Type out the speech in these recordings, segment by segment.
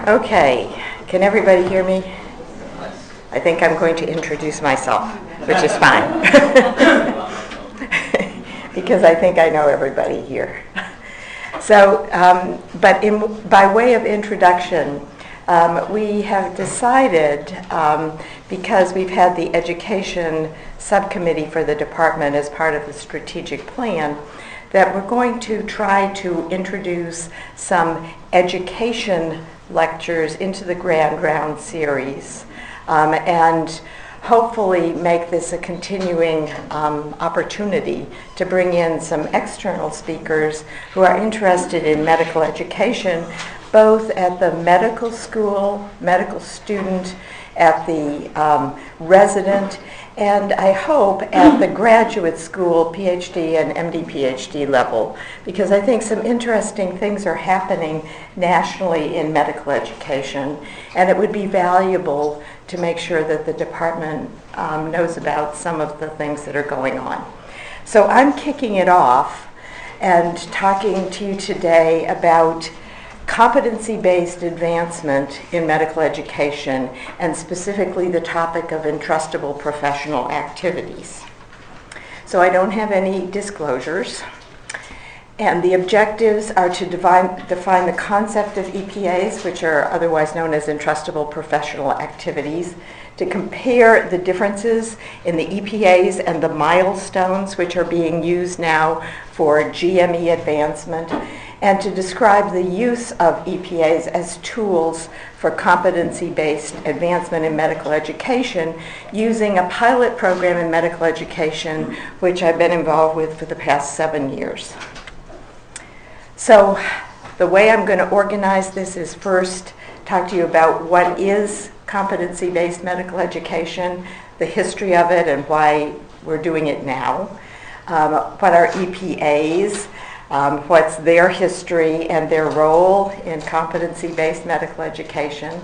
Okay, can everybody hear me? I think I'm going to introduce myself, which is fine. Because I think I know everybody here. So, by way of introduction, we have decided, because we've had the education subcommittee for the department as part of the strategic plan, that we're going to try to introduce some education lectures into the Grand Round series, and hopefully make this a continuing opportunity to bring in some external speakers who are interested in medical education, both at the medical school, medical student, at the resident, and I hope at the graduate school, PhD and MD PhD level, because I think some interesting things are happening nationally in medical education, and it would be valuable to make sure that the department knows about some of the things that are going on. So I'm kicking it off and talking to you today about competency-based advancement in medical education, and specifically the topic of entrustable professional activities. So I don't have any disclosures, and the objectives are to define the concept of EPAs, which are otherwise known as entrustable professional activities, to compare the differences in the EPAs and the milestones, which are being used now for GME advancement, and to describe the use of EPAs as tools for competency-based advancement in medical education using a pilot program in medical education, which I've been involved with for the past 7 years. So the way I'm going to organize this is first talk to you about what is competency-based medical education, the history of it and why we're doing it now, what are EPAs, what's their history and their role in competency-based medical education.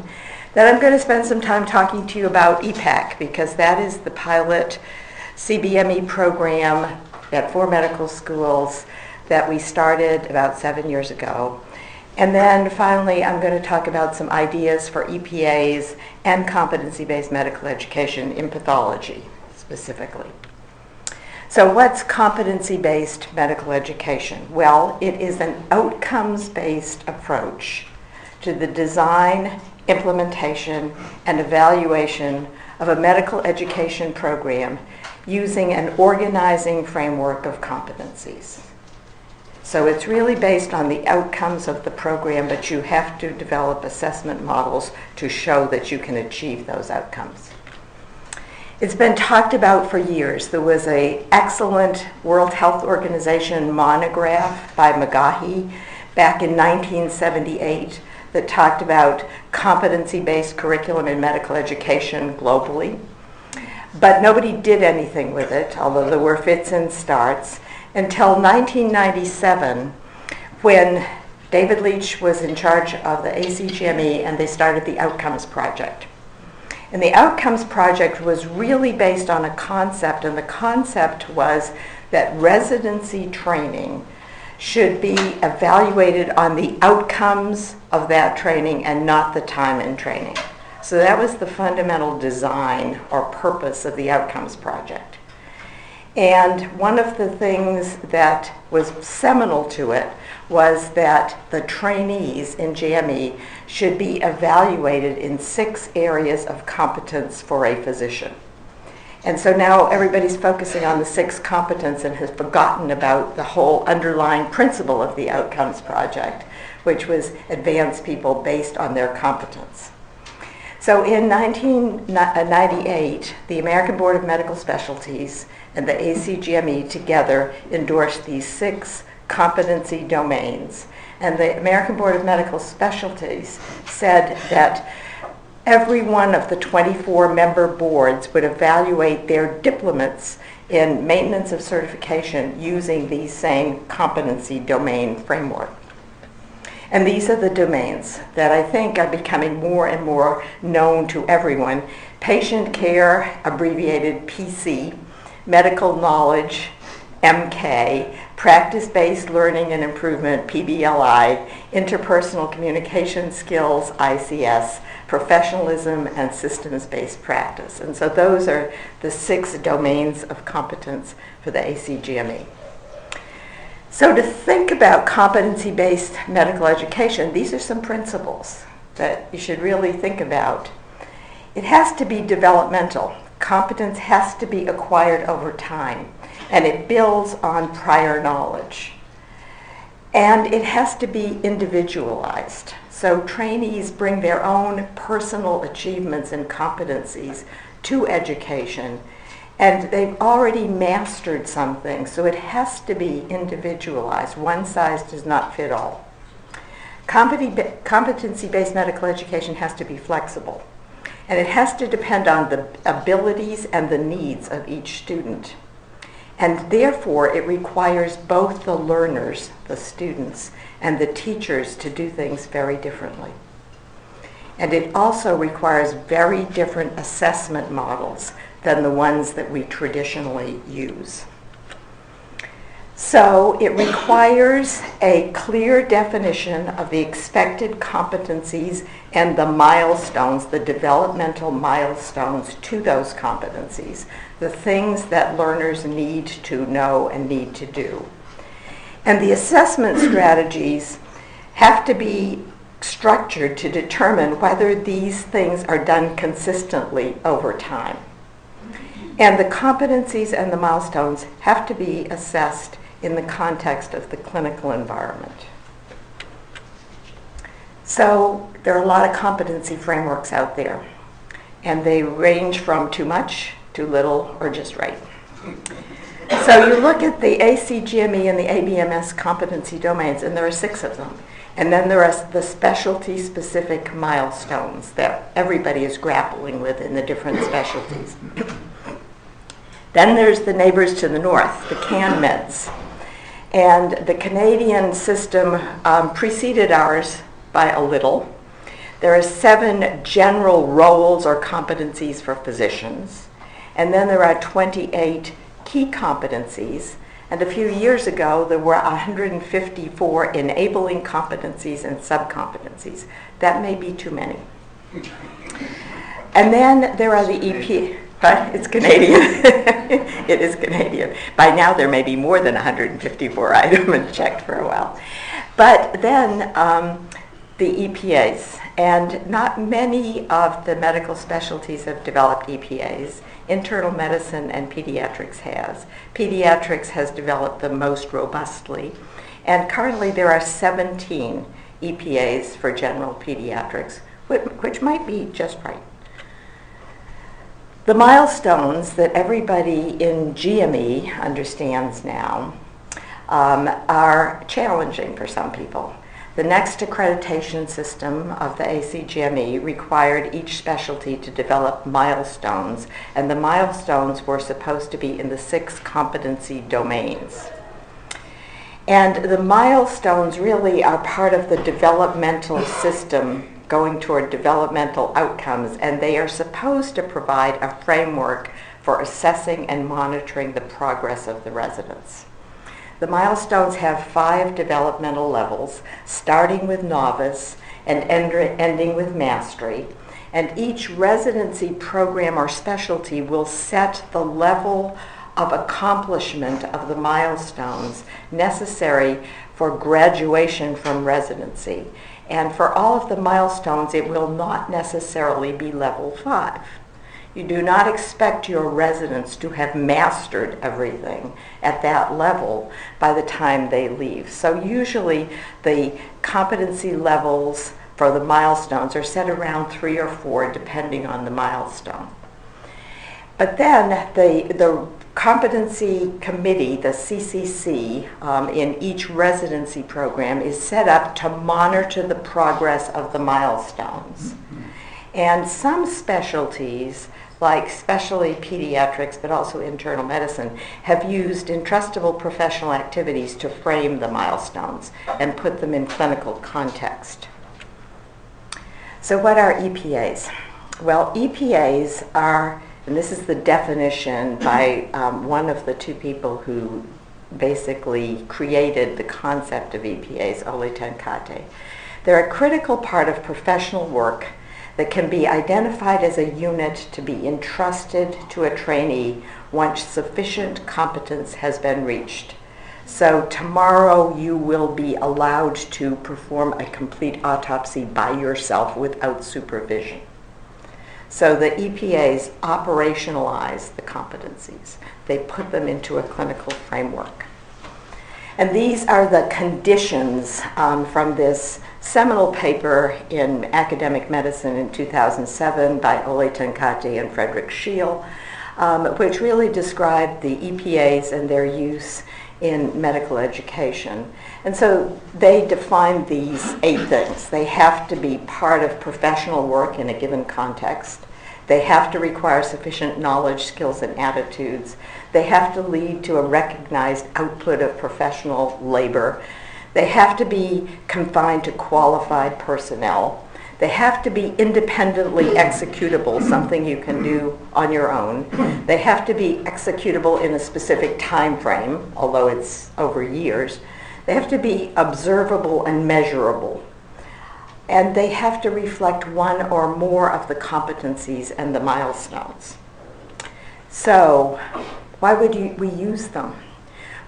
Then I'm going to spend some time talking to you about EPAC, because that is the pilot CBME program at 4 medical schools that we started about 7 years ago. And then finally, I'm going to talk about some ideas for EPAs and competency-based medical education in pathology specifically. So what's competency-based medical education? Well, it is an outcomes-based approach to the design, implementation, and evaluation of a medical education program using an organizing framework of competencies. So it's really based on the outcomes of the program, but you have to develop assessment models to show that you can achieve those outcomes. It's been talked about for years. There was an excellent World Health Organization monograph by McGahey back in 1978 that talked about competency-based curriculum in medical education globally. But nobody did anything with it, although there were fits and starts, until 1997, when David Leach was in charge of the ACGME and they started the Outcomes Project. And the Outcomes Project was really based on a concept, and the concept was that residency training should be evaluated on the outcomes of that training and not the time in training. So that was the fundamental design or purpose of the Outcomes Project. And one of the things that was seminal to it was that the trainees in GME should be evaluated in 6 areas of competence for a physician. And so now everybody's focusing on the 6 competence and has forgotten about the whole underlying principle of the Outcomes Project, which was advance people based on their competence. So in 1998, the American Board of Medical Specialties and the ACGME together endorsed these 6 competency domains. And the American Board of Medical Specialties said that every one of the 24 member boards would evaluate their diplomates in maintenance of certification using these same competency domain framework. And these are the domains that I think are becoming more and more known to everyone: patient care, abbreviated PC, medical knowledge, MK, practice-based learning and improvement, PBLI, interpersonal communication skills, ICS, professionalism, and systems-based practice. And so those are the 6 domains of competence for the ACGME. So to think about competency-based medical education, these are some principles that you should really think about. It has to be developmental. Competence has to be acquired over time, and it builds on prior knowledge. And it has to be individualized. So trainees bring their own personal achievements and competencies to education, and they've already mastered something, so it has to be individualized. One size does not fit all. Competency-based medical education has to be flexible, and it has to depend on the abilities and the needs of each student. And therefore, it requires both the learners, the students, and the teachers to do things very differently. And it also requires very different assessment models than the ones that we traditionally use. So it requires a clear definition of the expected competencies and the milestones, the developmental milestones to those competencies, the things that learners need to know and need to do. And the assessment strategies have to be structured to determine whether these things are done consistently over time. And the competencies and the milestones have to be assessed in the context of the clinical environment. So there are a lot of competency frameworks out there, and they range from too much, too little, or just right. So you look at the ACGME and the ABMS competency domains, and there are 6 of them. And then there are the specialty-specific milestones that everybody is grappling with in the different specialties. Then there's the neighbors to the north, the CAN-MEDS. And the Canadian system preceded ours by a little. There are 7 general roles or competencies for physicians. And then there are 28 key competencies. And a few years ago, there were 154 enabling competencies and subcompetencies. That may be too many. And then there are the EP. But it's Canadian. It is Canadian. By now there may be more than 154. I haven't checked for a while. But then the EPAs, and not many of the medical specialties have developed EPAs. Internal medicine and pediatrics has. Pediatrics has developed them most robustly. And currently there are 17 EPAs for general pediatrics, which might be just right. The milestones that everybody in GME understands now are challenging for some people. The next accreditation system of the ACGME required each specialty to develop milestones, and the milestones were supposed to be in the 6 competency domains. And the milestones really are part of the developmental system going toward developmental outcomes, and they are supposed to provide a framework for assessing and monitoring the progress of the residents. The milestones have 5 developmental levels, starting with novice and ending with mastery, and each residency program or specialty will set the level of accomplishment of the milestones necessary for graduation from residency. And for all of the milestones, it will not necessarily be level 5. You do not expect your residents to have mastered everything at that level by the time they leave. So usually the competency levels for the milestones are set around 3 or 4 depending on the milestone. But then the competency committee, the CCC, in each residency program is set up to monitor the progress of the milestones. And some specialties, like especially pediatrics, but also internal medicine, have used Entrustable professional activities to frame the milestones and put them in clinical context. So what are EPAs? Well, EPAs are, and this is the definition by one of the 2 people who basically created the concept of EPAs, Ole Tenkate. They're a critical part of professional work that can be identified as a unit to be entrusted to a trainee once sufficient competence has been reached. So tomorrow you will be allowed to perform a complete autopsy by yourself without supervision. So the EPAs operationalize the competencies. They put them into a clinical framework. And these are the conditions from this seminal paper in Academic Medicine in 2007 by Ole Tenkate and Frederick Scheel, which really described the EPAs and their use in medical education. And so they define these 8 things. They have to be part of professional work in a given context. They have to require sufficient knowledge, skills, and attitudes. They have to lead to a recognized output of professional labor. They have to be confined to qualified personnel. They have to be independently executable, something you can do on your own. They have to be executable in a specific time frame, although it's over years. They have to be observable and measurable. And they have to reflect one or more of the competencies and the milestones. So, why would we use them?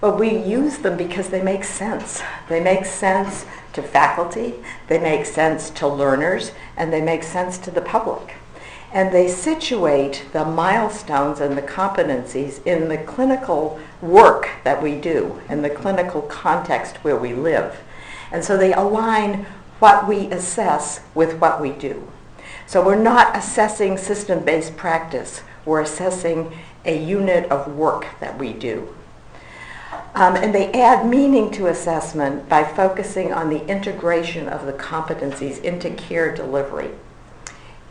Well, we use them because they make sense. They make sense to faculty, they make sense to learners, and they make sense to the public. And they situate the milestones and the competencies in the clinical work that we do, in the clinical context where we live. And so they align what we assess with what we do. So we're not assessing system-based practice, we're assessing a unit of work that we do. And they add meaning to assessment by focusing on the integration of the competencies into care delivery.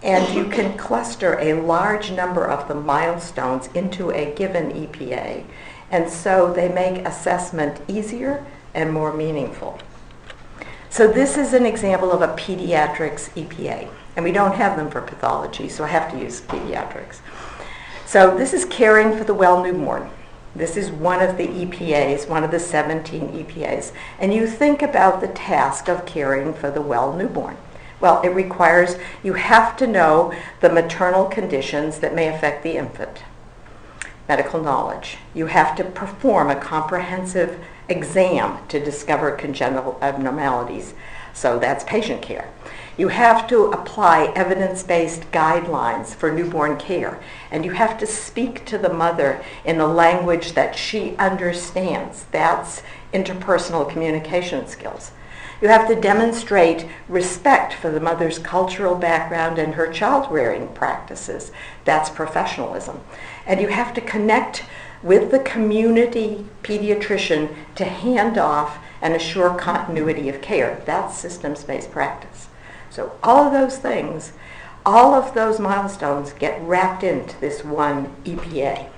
And you can cluster a large number of the milestones into a given EPA, and so they make assessment easier and more meaningful. So this is an example of a pediatrics EPA, and we don't have them for pathology, so I have to use pediatrics. So this is caring for the well newborn. This is one of the EPAs, one of the 17 EPAs. And you think about the task of caring for the well newborn. Well, it requires, you have to know the maternal conditions that may affect the infant. Medical knowledge. You have to perform a comprehensive exam to discover congenital abnormalities. So that's patient care. You have to apply evidence-based guidelines for newborn care, and you have to speak to the mother in a language that she understands. That's interpersonal communication skills. You have to demonstrate respect for the mother's cultural background and her child-rearing practices. That's professionalism. And you have to connect with the community pediatrician to hand off and assure continuity of care. That's systems-based practice. So all of those things, all of those milestones get wrapped into this one EPA.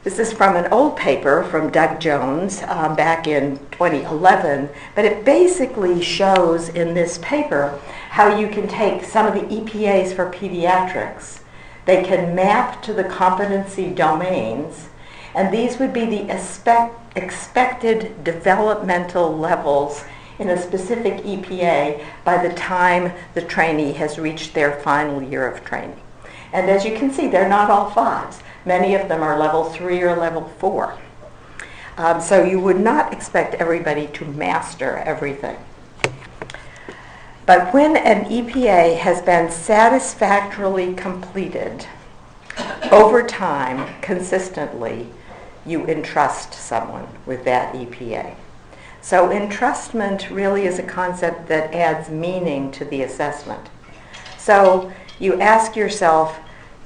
This is from an old paper from Doug Jones back in 2011, but it basically shows in this paper how you can take some of the EPAs for pediatrics. They can map to the competency domains, and these would be the expected developmental levels in a specific EPA by the time the trainee has reached their final year of training. And as you can see, they're not all 5s. Many of them are level 3 or level 4. So you would not expect everybody to master everything. But when an EPA has been satisfactorily completed, over time, consistently, you entrust someone with that EPA. So entrustment really is a concept that adds meaning to the assessment. So you ask yourself,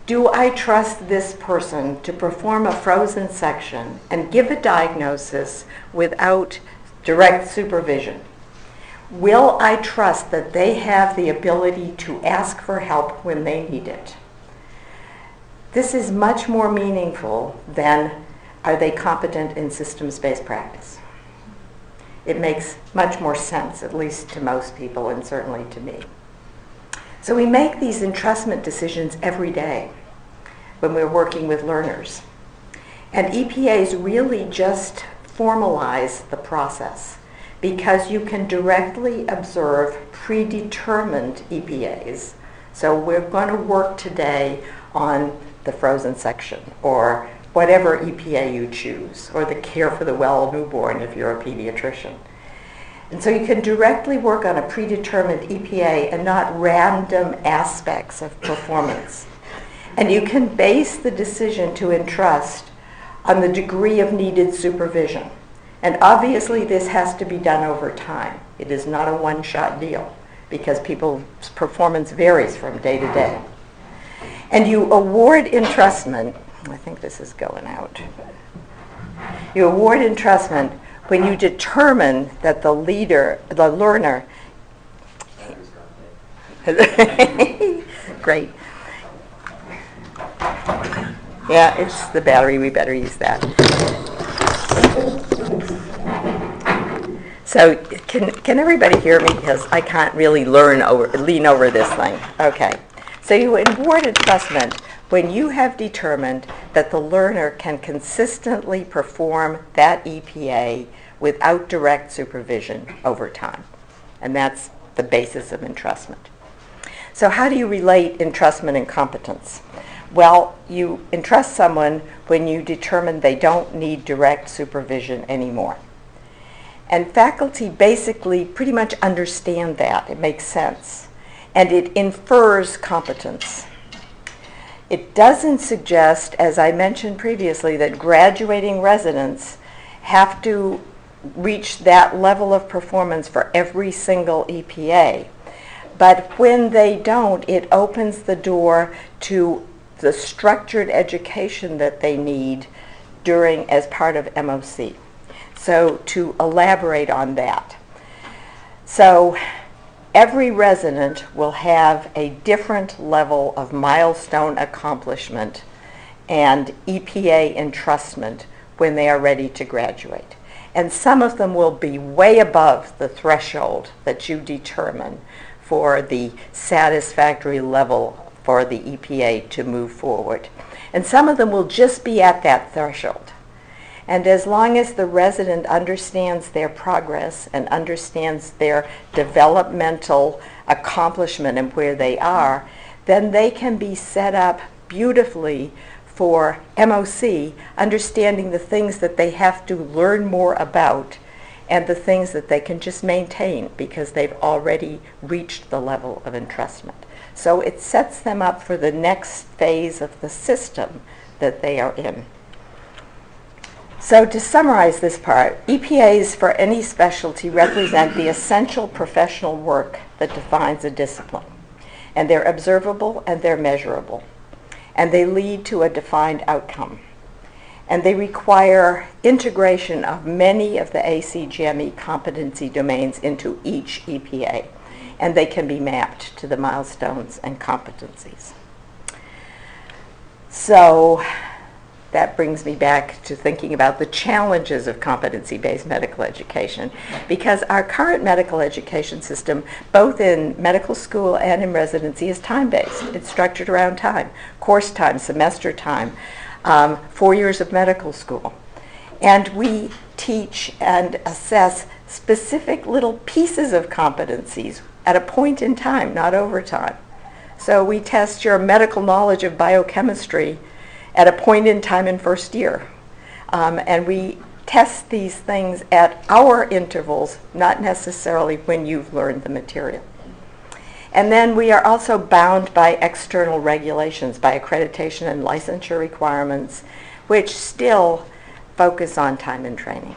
do I trust this person to perform a frozen section and give a diagnosis without direct supervision? Will I trust that they have the ability to ask for help when they need it? This is much more meaningful than are they competent in systems-based practice. It makes much more sense, at least to most people and certainly to me. So we make these entrustment decisions every day when we're working with learners. And EPAs really just formalize the process because you can directly observe predetermined EPAs. So we're going to work today on the frozen section or whatever EPA you choose, or the care for the well newborn if you're a pediatrician. And so you can directly work on a predetermined EPA and not random aspects of performance. And you can base the decision to entrust on the degree of needed supervision. And obviously this has to be done over time. It is not a one-shot deal because people's performance varies from day to day. And you award entrustment, I think this is going out. You award entrustment when you determine that the learner, great. Yeah, it's the battery, we better use that. So can everybody hear me? Because I can't really lean over this thing. Okay. So you award entrustment when you have determined that the learner can consistently perform that EPA without direct supervision over time. And that's the basis of entrustment. So how do you relate entrustment and competence? Well, you entrust someone when you determine they don't need direct supervision anymore. And faculty basically pretty much understand that. It makes sense. And it infers competence. It doesn't suggest, as I mentioned previously, that graduating residents have to reach that level of performance for every single EPA. But when they don't, it opens the door to the structured education that they need as part of MOC. So to elaborate on that. So every resident will have a different level of milestone accomplishment and EPA entrustment when they are ready to graduate. And some of them will be way above the threshold that you determine for the satisfactory level for the EPA to move forward. And some of them will just be at that threshold. And as long as the resident understands their progress and understands their developmental accomplishment and where they are, then they can be set up beautifully for MOC, understanding the things that they have to learn more about and the things that they can just maintain because they've already reached the level of entrustment. So it sets them up for the next phase of the system that they are in. So to summarize this part, EPAs for any specialty represent the essential professional work that defines a discipline. And they're observable and they're measurable. And they lead to a defined outcome. And they require integration of many of the ACGME competency domains into each EPA. And they can be mapped to the milestones and competencies. So that brings me back to thinking about the challenges of competency-based medical education, because our current medical education system, both in medical school and in residency, is time-based. It's structured around time, course time, semester time, 4 years of medical school. And we teach and assess specific little pieces of competencies at a point in time, not over time. So we test your medical knowledge of biochemistry at a point in time in first year. And we test these things at our intervals, not necessarily when you've learned the material. And then we are also bound by external regulations, by accreditation and licensure requirements, which still focus on time and training.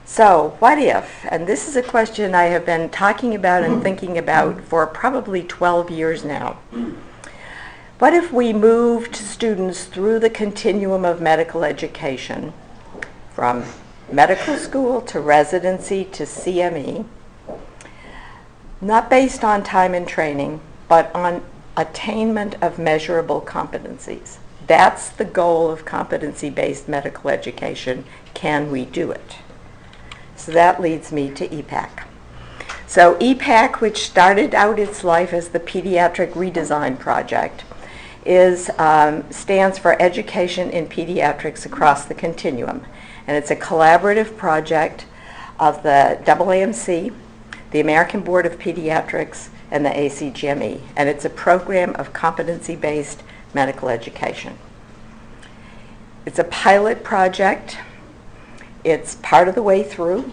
So what if, and this is a question I have been talking about and thinking about for probably 12 years now. What if we moved students through the continuum of medical education from medical school to residency to CME, not based on time and training, but on attainment of measurable competencies? That's the goal of competency-based medical education. Can we do it? So that leads me to EPAC. So EPAC, which started out its life as the Pediatric Redesign Project, stands for Education in Pediatrics Across the Continuum. And it's a collaborative project of the AAMC, the American Board of Pediatrics, and the ACGME. And it's a program of competency-based medical education. It's a pilot project. It's part of the way through.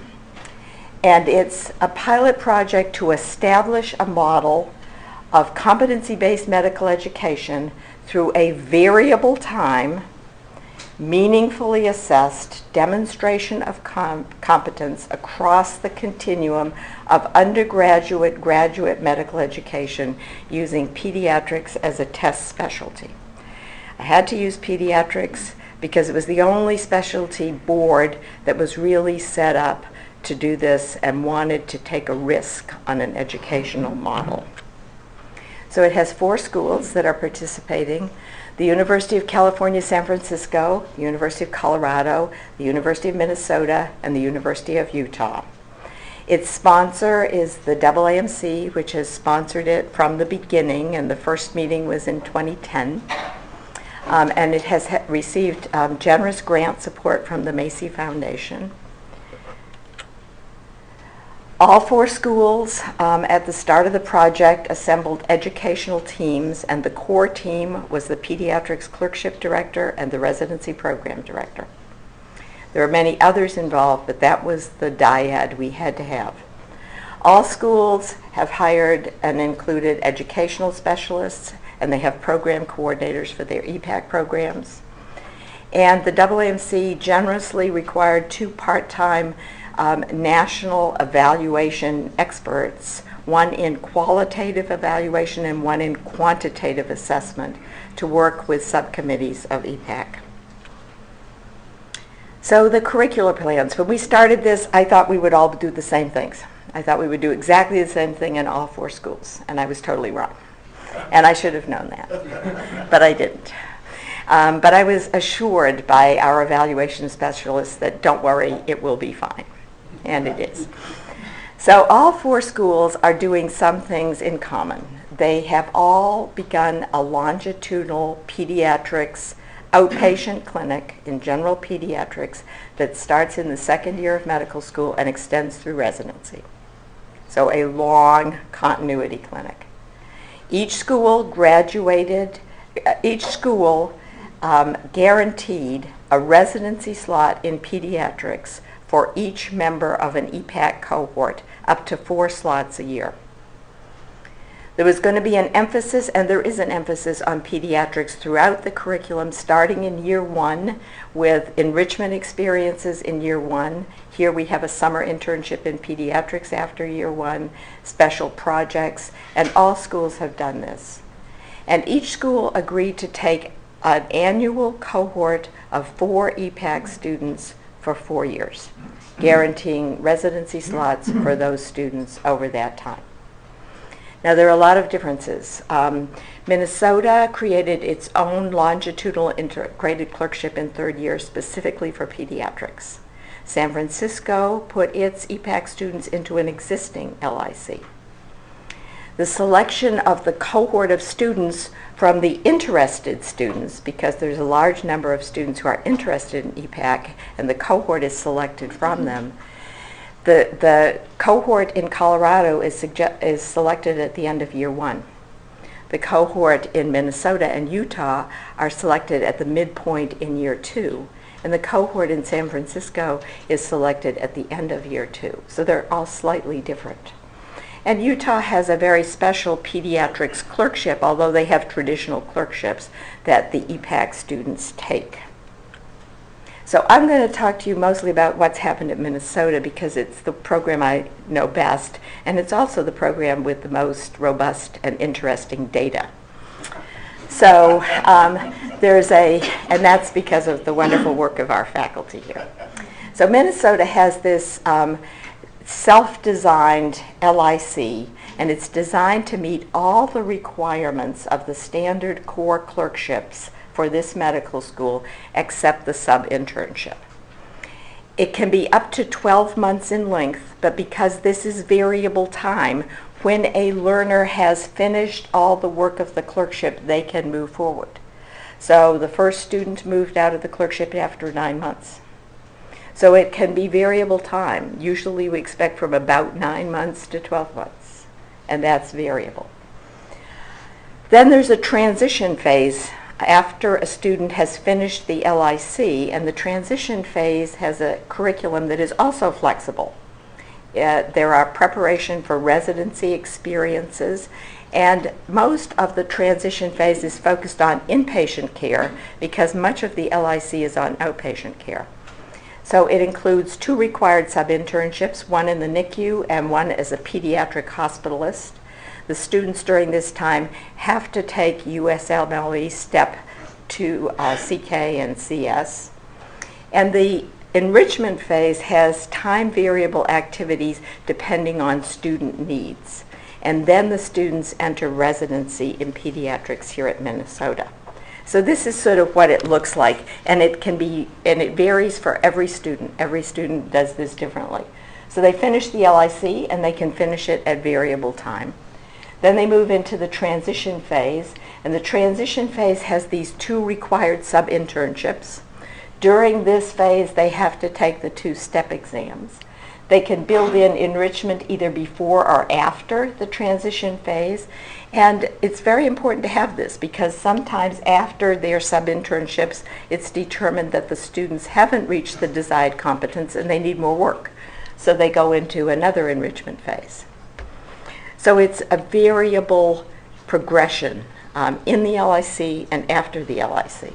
And it's a pilot project to establish a model of competency-based medical education through a variable time, meaningfully assessed demonstration of competence across the continuum of undergraduate, graduate medical education using pediatrics as a test specialty. I had to use pediatrics because it was the only specialty board that was really set up to do this and wanted to take a risk on an educational model. So it has 4 schools that are participating: the University of California, San Francisco, the University of Colorado, the University of Minnesota, and the University of Utah. Its sponsor is the AAMC, which has sponsored it from the beginning, and the first meeting was in 2010. And it has received generous grant support from the Macy Foundation. All 4 schools at the start of the project assembled educational teams, and the core team was the Pediatrics Clerkship Director and the Residency Program Director. There are many others involved, but that was the dyad we had to have. All schools have hired and included educational specialists, and they have program coordinators for their EPAC programs. And the AAMC generously required 2 part-time national evaluation experts, one in qualitative evaluation and one in quantitative assessment, to work with subcommittees of EPAC. So the curricular plans. When we started this, I thought we would all do the same things. I thought we would do exactly the same thing in all 4 schools, and I was totally wrong. And I should have known that, but I didn't. But I was assured by our evaluation specialists that don't worry, it will be fine. And it is. So all 4 schools are doing some things in common. They have all begun a longitudinal pediatrics outpatient clinic in general pediatrics that starts in the 2nd year of medical school and extends through residency. So a long continuity clinic. Each school guaranteed a residency slot in pediatrics for each member of an EPAC cohort, up to 4 slots a year. There was going to be an emphasis, and there is an emphasis, on pediatrics throughout the curriculum, starting in year 1 with enrichment experiences in year 1. Here we have a summer internship in pediatrics after year 1, special projects, and all schools have done this. And each school agreed to take an annual cohort of 4 EPAC students for 4 years, guaranteeing residency slots for those students over that time. Now, there are a lot of differences. Minnesota created its own longitudinal integrated clerkship in 3rd year specifically for pediatrics. San Francisco put its EPAC students into an existing LIC. The selection of the cohort of students from the interested students, because there's a large number of students who are interested in EPAC, and the cohort is selected from them. The cohort in Colorado is selected at the end of year 1. The cohort in Minnesota and Utah are selected at the midpoint in year 2. And the cohort in San Francisco is selected at the end of year 2. So they're all slightly different. And Utah has a very special pediatrics clerkship, although they have traditional clerkships that the EPAC students take. So I'm going to talk to you mostly about what's happened at Minnesota because it's the program I know best, and it's also the program with the most robust and interesting data. So and that's because of the wonderful work of our faculty here. So Minnesota has this self-designed LIC, and it's designed to meet all the requirements of the standard core clerkships for this medical school except the sub-internship. It can be up to 12 months in length, but because this is variable time, when a learner has finished all the work of the clerkship, they can move forward. So the first student moved out of the clerkship after 9 months. So it can be variable time. Usually we expect from about 9 months to 12 months, and that's variable. Then there's a transition phase after a student has finished the LIC, and the transition phase has a curriculum that is also flexible. There are preparation for residency experiences, and most of the transition phase is focused on inpatient care because much of the LIC is on outpatient care. So it includes 2 required sub-internships, one in the NICU and one as a pediatric hospitalist. The students during this time have to take USMLE Step 2 CK and CS. And the enrichment phase has time variable activities depending on student needs. And then the students enter residency in pediatrics here at Minnesota. So this is sort of what it looks like, and it varies for every student. Every student does this differently. So they finish the LIC and they can finish it at variable time. Then they move into the transition phase, and the transition phase has these 2 required sub-internships. During this phase, they have to take the 2 step exams. They can build in enrichment either before or after the transition phase, and it's very important to have this because sometimes after their sub-internships, it's determined that the students haven't reached the desired competence and they need more work. So they go into another enrichment phase. So it's a variable progression in the LIC and after the LIC.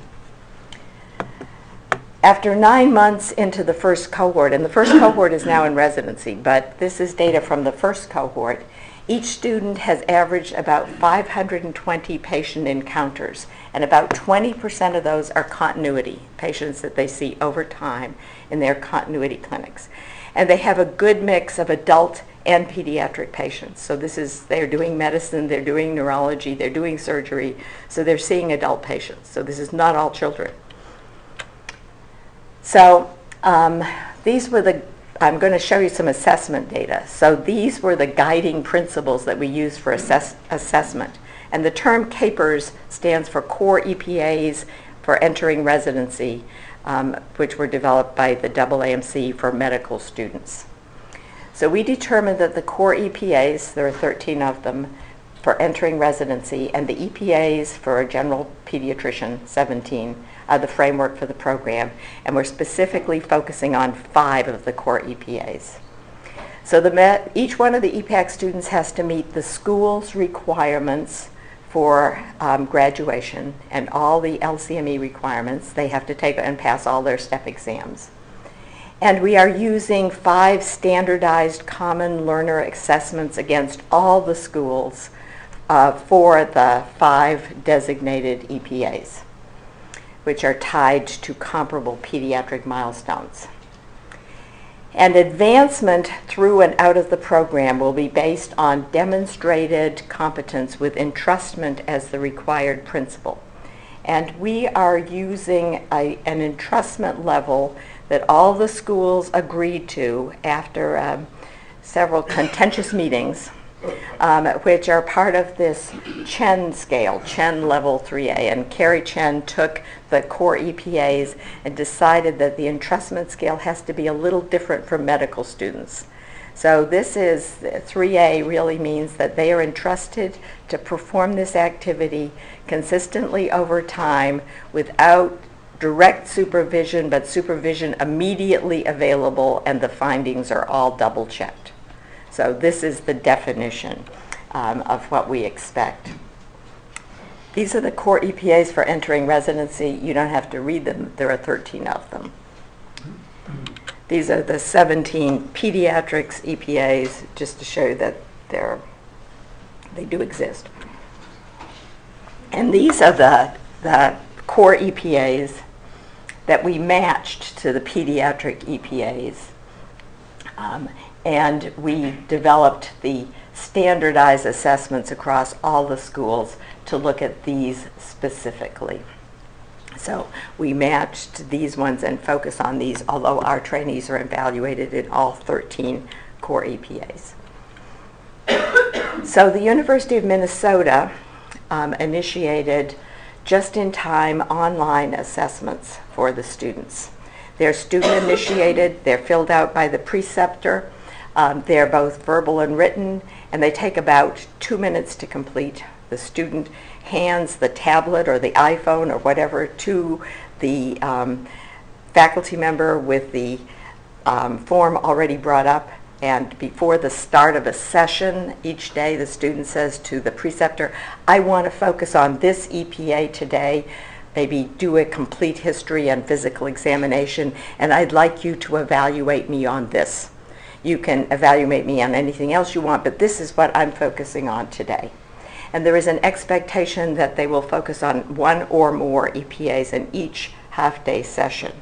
After 9 months into the first cohort, and the first cohort is now in residency, but this is data from the first cohort, each student has averaged about 520 patient encounters, and about 20% of those are continuity, patients that they see over time in their continuity clinics. And they have a good mix of adult and pediatric patients. So they're doing medicine, they're doing neurology, they're doing surgery, so they're seeing adult patients. So this is not all children. So I'm going to show you some assessment data. So these were the guiding principles that we used for assessment. And the term CEPAERS stands for Core EPAs for Entering Residency, which were developed by the AAMC for medical students. So we determined that the core EPAs, there are 13 of them, for entering residency, and the EPAs for a general pediatrician, 17, the framework for the program, and we're specifically focusing on 5 of the core EPAs. So each one of the EPAC students has to meet the school's requirements for graduation and all the LCME requirements. They have to take and pass all their step exams. And we are using 5 standardized common learner assessments against all the schools for the 5 designated EPAs, which are tied to comparable pediatric milestones. And advancement through and out of the program will be based on demonstrated competence with entrustment as the required principle. And we are using an entrustment level that all the schools agreed to after several contentious meetings, which are part of this Chen scale, Chen level 3A. And Carrie Chen took the core EPAs and decided that the entrustment scale has to be a little different for medical students. So this is 3A really means that they are entrusted to perform this activity consistently over time without direct supervision, but supervision immediately available, and the findings are all double checked. So this is the definition of what we expect. These are the core EPAs for entering residency. You don't have to read them. There are 13 of them. These are the 17 pediatrics EPAs, just to show you that they do exist. And these are the core EPAs that we matched to the pediatric EPAs. And we developed the standardized assessments across all the schools to look at these specifically. So we matched these ones and focus on these, although our trainees are evaluated in all 13 core EPAs. So the University of Minnesota initiated just-in-time online assessments for the students. They're student-initiated, they're filled out by the preceptor, they're both verbal and written, and they take about 2 minutes to complete. The student hands the tablet or the iPhone or whatever to the faculty member with the form already brought up, and before the start of a session each day, the student says to the preceptor, I want to focus on this EPA today, maybe do a complete history and physical examination, and I'd like you to evaluate me on this. You can evaluate me on anything else you want, but this is what I'm focusing on today. And there is an expectation that they will focus on one or more EPAs in each half-day session.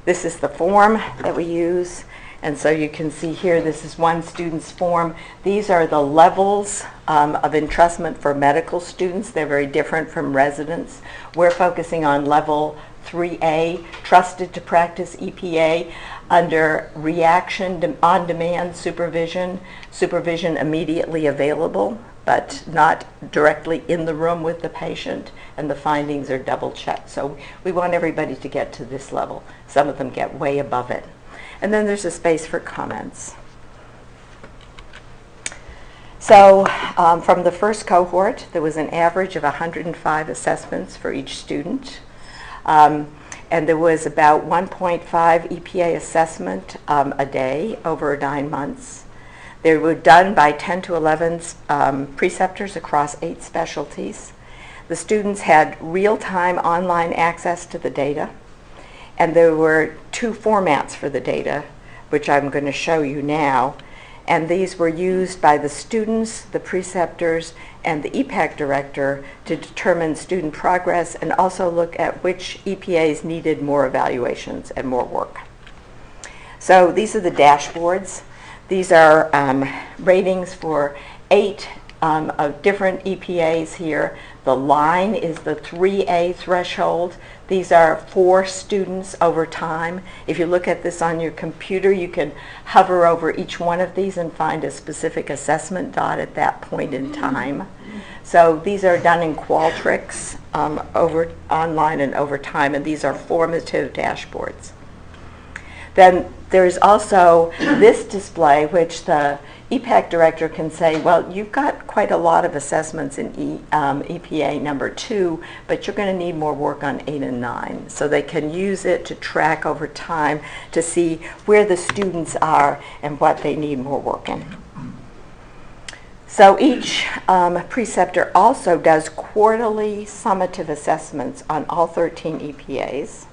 This is the form that we use. And so you can see here, this is one student's form. These are the levels of entrustment for medical students. They're very different from residents. We're focusing on level 3A, trusted to practice EPA, under reaction on-demand supervision, supervision immediately available, but not directly in the room with the patient, and the findings are double-checked. So we want everybody to get to this level. Some of them get way above it. And then there's a space for comments. So from the first cohort, there was an average of 105 assessments for each student. And there was about 1.5 EPA assessment a day over 9 months. They were done by 10 to 11 preceptors across 8 specialties. The students had real-time online access to the data. And there were 2 formats for the data, which I'm going to show you now. And these were used by the students, the preceptors, and the EPAC director to determine student progress and also look at which EPAs needed more evaluations and more work. So these are the dashboards. These are ratings for 8 of different EPAs here. The line is the 3A threshold. These are for students over time. If you look at this on your computer, you can hover over each one of these and find a specific assessment dot at that point in time. So these are done in Qualtrics online and over time, and these are formative dashboards. Then there's also this display, which the EPAC director can say, well, you've got quite a lot of assessments in EPA number 2, but you're going to need more work on 8 and 9. So they can use it to track over time to see where the students are and what they need more work in. So each preceptor also does quarterly summative assessments on all 13 EPAs.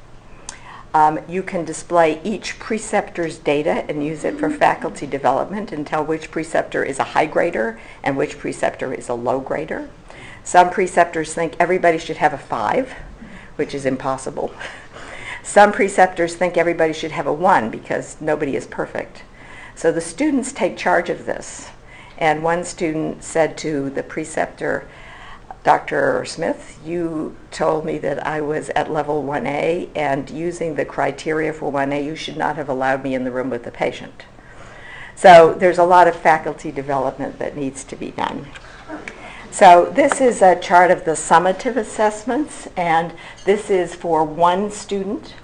You can display each preceptor's data and use it for faculty development and tell which preceptor is a high grader and which preceptor is a low grader. Some preceptors think everybody should have a 5, which is impossible. Some preceptors think everybody should have a 1 because nobody is perfect. So the students take charge of this. And one student said to the preceptor, Dr. Smith, you told me that I was at level 1A, and using the criteria for 1A, you should not have allowed me in the room with the patient. So there's a lot of faculty development that needs to be done. So this is a chart of the summative assessments, and this is for one student.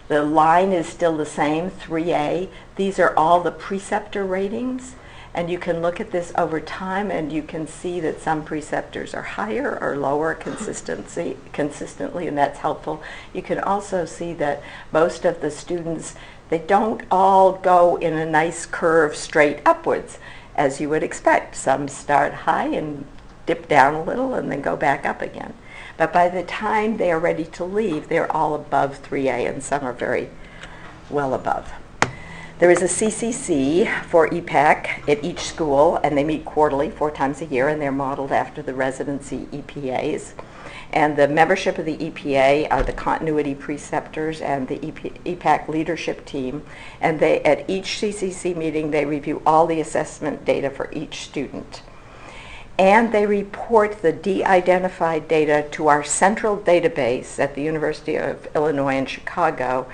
The line is still the same, 3A. These are all the preceptor ratings. And you can look at this over time, and you can see that some preceptors are higher or lower consistently, and that's helpful. You can also see that most of the students, they don't all go in a nice curve straight upwards, as you would expect. Some start high and dip down a little and then go back up again. But by the time they are ready to leave, they're all above 3A, and some are very well above. There is a CCC for EPAC at each school, and they meet quarterly, 4 times a year, and they're modeled after the residency EPAs. And the membership of the EPA are the continuity preceptors and the EPAC leadership team. And they, at each CCC meeting, they review all the assessment data for each student. And they report the de-identified data to our central database at the University of Illinois in Chicago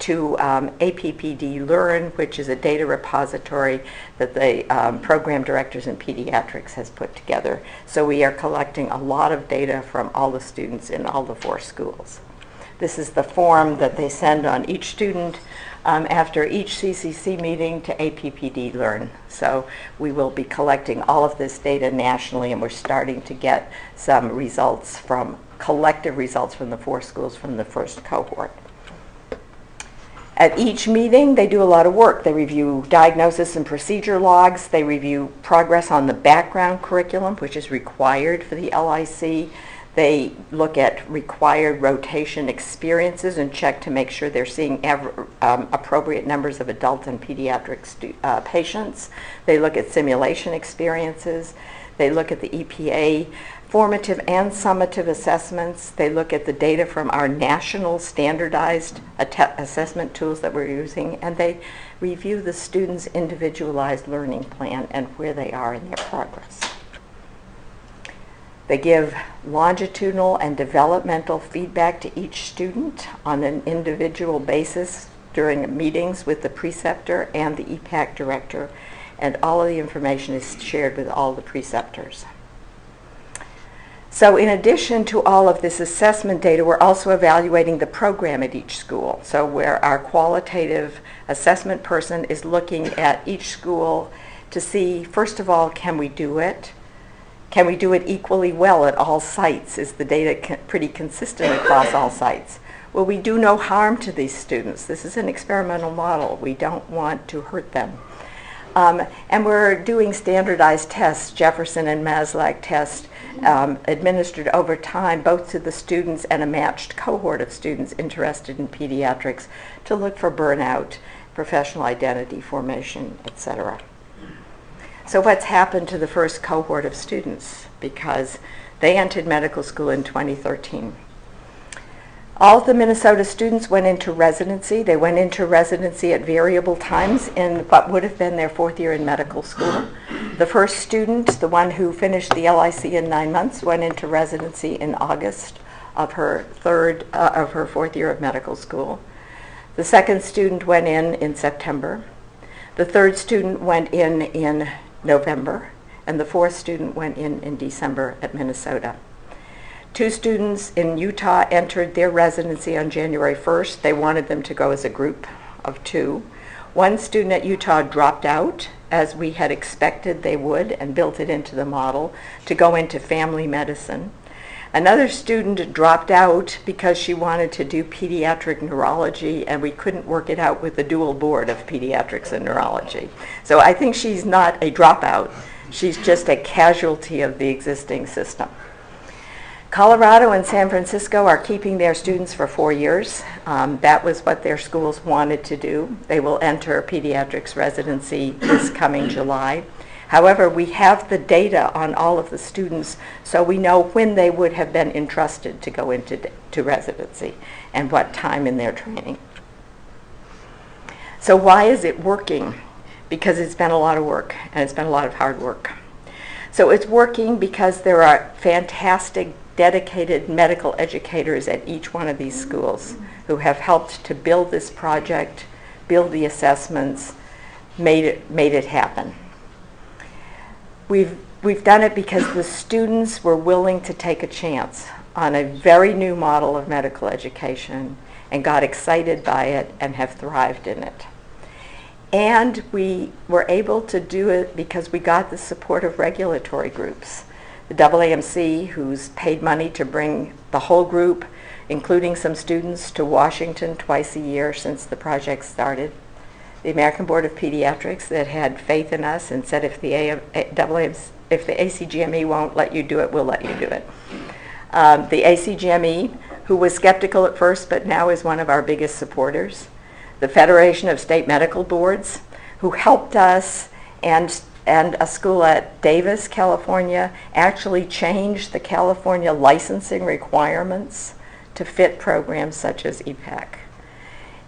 to APPD Learn, which is a data repository that the program directors in pediatrics has put together. So we are collecting a lot of data from all the students in all the 4 schools. This is the form that they send on each student after each CCC meeting to APPD Learn. So we will be collecting all of this data nationally, and we're starting to get some results from collective results from the 4 schools from the first cohort. At each meeting, they do a lot of work. They review diagnosis and procedure logs. They review progress on the background curriculum, which is required for the LIC. They look at required rotation experiences and check to make sure they're seeing appropriate numbers of adult and pediatric patients. They look at simulation experiences. They look at the EPA formative and summative assessments. They look at the data from our national standardized assessment tools that we're using, and they review the students' individualized learning plan and where they are in their progress. They give longitudinal and developmental feedback to each student on an individual basis during meetings with the preceptor and the EPAC director, and all of the information is shared with all the preceptors. So in addition to all of this assessment data, we're also evaluating the program at each school. So where our qualitative assessment person is looking at each school to see, first of all, can we do it? Can we do it equally well at all sites? Is the data pretty consistent across all sites? Will we do no harm to these students? This is an experimental model. We don't want to hurt them. And we're doing standardized tests, Jefferson and Maslach tests, administered over time both to the students and a matched cohort of students interested in pediatrics to look for burnout, professional identity formation, etc. So what's happened to the first cohort of students? Because they entered medical school in 2013. All of the Minnesota students went into residency. They went into residency at variable times in what would have been their 4th year in medical school. The first student, the one who finished the LIC in 9 months, went into residency in August of her 4th year of medical school. The second student went in September. The third student went in November, and the 4th student went in December at Minnesota. 2 students in Utah entered their residency on January 1st. They wanted them to go as a group of 2. 1 student at Utah dropped out, as we had expected they would, and built it into the model, to go into family medicine. Another student dropped out because she wanted to do pediatric neurology, and we couldn't work it out with the dual board of pediatrics and neurology. So I think she's not a dropout. She's just a casualty of the existing system. Colorado and San Francisco are keeping their students for 4 years. That was what their schools wanted to do. They will enter pediatrics residency this coming July. However, we have the data on all of the students, so we know when they would have been entrusted to go into residency and what time in their training. So why is it working? Because it's been a lot of work, and it's been a lot of hard work. So it's working because there are fantastic, dedicated medical educators at each one of these schools who have helped to build this project, build the assessments, made it happen. We've done it because the students were willing to take a chance on a very new model of medical education and got excited by it and have thrived in it. And we were able to do it because we got the support of regulatory groups. The AAMC, who's paid money to bring the whole group, including some students, to Washington twice a year since the project started. The American Board of Pediatrics, that had faith in us and said if the ACGME won't let you do it, we'll let you do it. The ACGME, who was skeptical at first but now is one of our biggest supporters. The Federation of State Medical Boards, who helped us, and a school at Davis, California, actually changed the California licensing requirements to fit programs such as EPAC.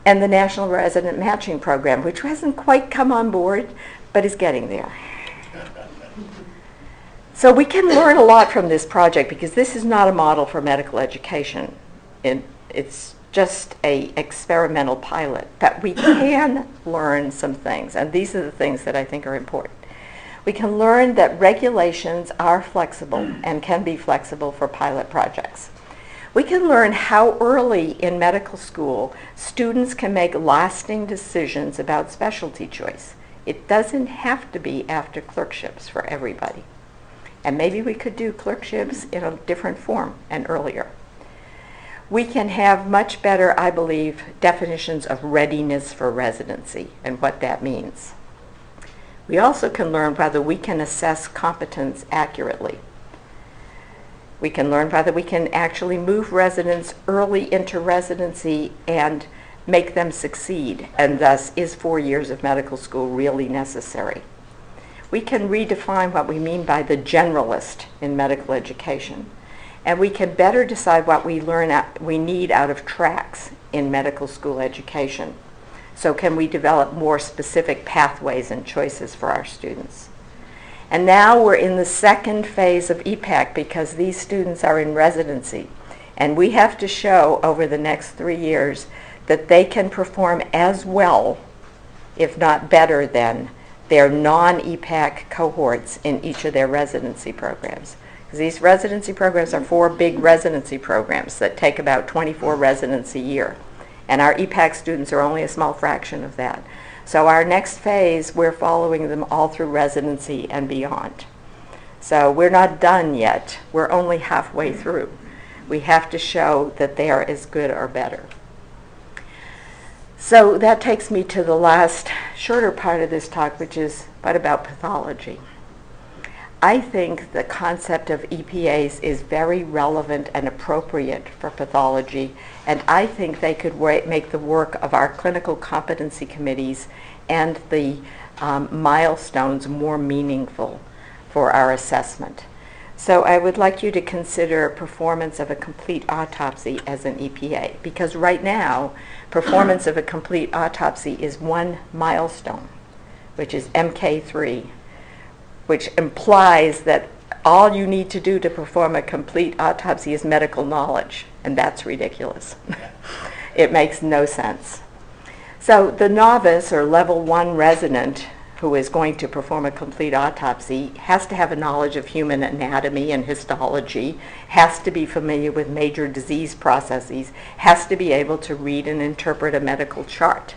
And the National Resident Matching Program, which hasn't quite come on board, but is getting there. So we can learn a lot from this project because this is not a model for medical education. It's just a experimental pilot, but we can learn some things, and these are the things that I think are important. We can learn that regulations are flexible and can be flexible for pilot projects. We can learn how early in medical school students can make lasting decisions about specialty choice. It doesn't have to be after clerkships for everybody. And maybe we could do clerkships in a different form and earlier. We can have much better, I believe, definitions of readiness for residency and what that means. We also can learn whether we can assess competence accurately. We can learn whether we can actually move residents early into residency and make them succeed, and thus, is 4 years of medical school really necessary? We can redefine what we mean by the generalist in medical education, and we can better decide what we need out of tracks in medical school education. So can we develop more specific pathways and choices for our students? And now we're in the second phase of EPAC because these students are in residency, and we have to show over the next 3 years that they can perform as well, if not better than, their non-EPAC cohorts in each of their residency programs. Because these residency programs are 4 big residency programs that take about 24 residents a year. And our EPAC students are only a small fraction of that. So our next phase, we're following them all through residency and beyond. So we're not done yet. We're only halfway through. We have to show that they are as good or better. So that takes me to the last shorter part of this talk, which is what about pathology? I think the concept of EPAs is very relevant and appropriate for pathology, and I think they could make the work of our clinical competency committees and the milestones more meaningful for our assessment. So I would like you to consider performance of a complete autopsy as an EPA, because right now, performance of a complete autopsy is one milestone, which is MK3, which implies that all you need to do to perform a complete autopsy is medical knowledge, and that's ridiculous. It makes no sense. So the novice or level 1 resident who is going to perform a complete autopsy has to have a knowledge of human anatomy and histology, has to be familiar with major disease processes, has to be able to read and interpret a medical chart.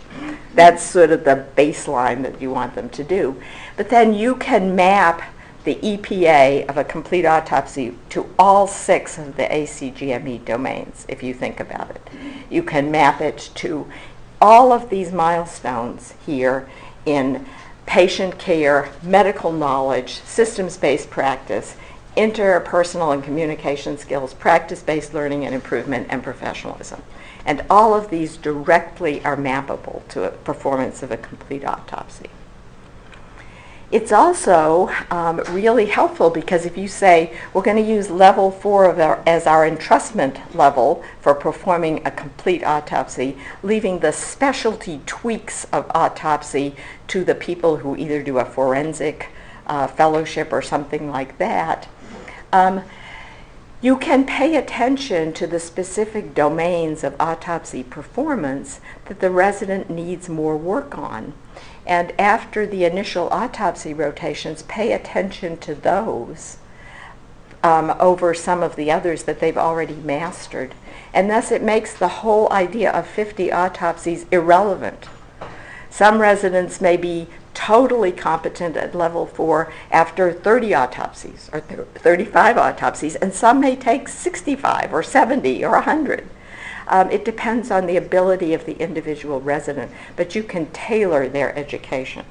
That's sort of the baseline that you want them to do. But then you can map the EPA of a complete autopsy to all 6 of the ACGME domains, if you think about it. You can map it to all of these milestones here in patient care, medical knowledge, systems-based practice, interpersonal and communication skills, practice-based learning and improvement, and professionalism. And all of these directly are mappable to a performance of a complete autopsy. It's also really helpful because if you say we're going to use level 4 as our entrustment level for performing a complete autopsy, leaving the specialty tweaks of autopsy to the people who either do a forensic fellowship or something like that, you can pay attention to the specific domains of autopsy performance that the resident needs more work on. And after the initial autopsy rotations, pay attention to those over some of the others that they've already mastered. And thus it makes the whole idea of 50 autopsies irrelevant. Some residents may be totally competent at level 4 after 30 autopsies or 35 autopsies, and some may take 65 or 70 or 100. It depends on the ability of the individual resident, but you can tailor their education.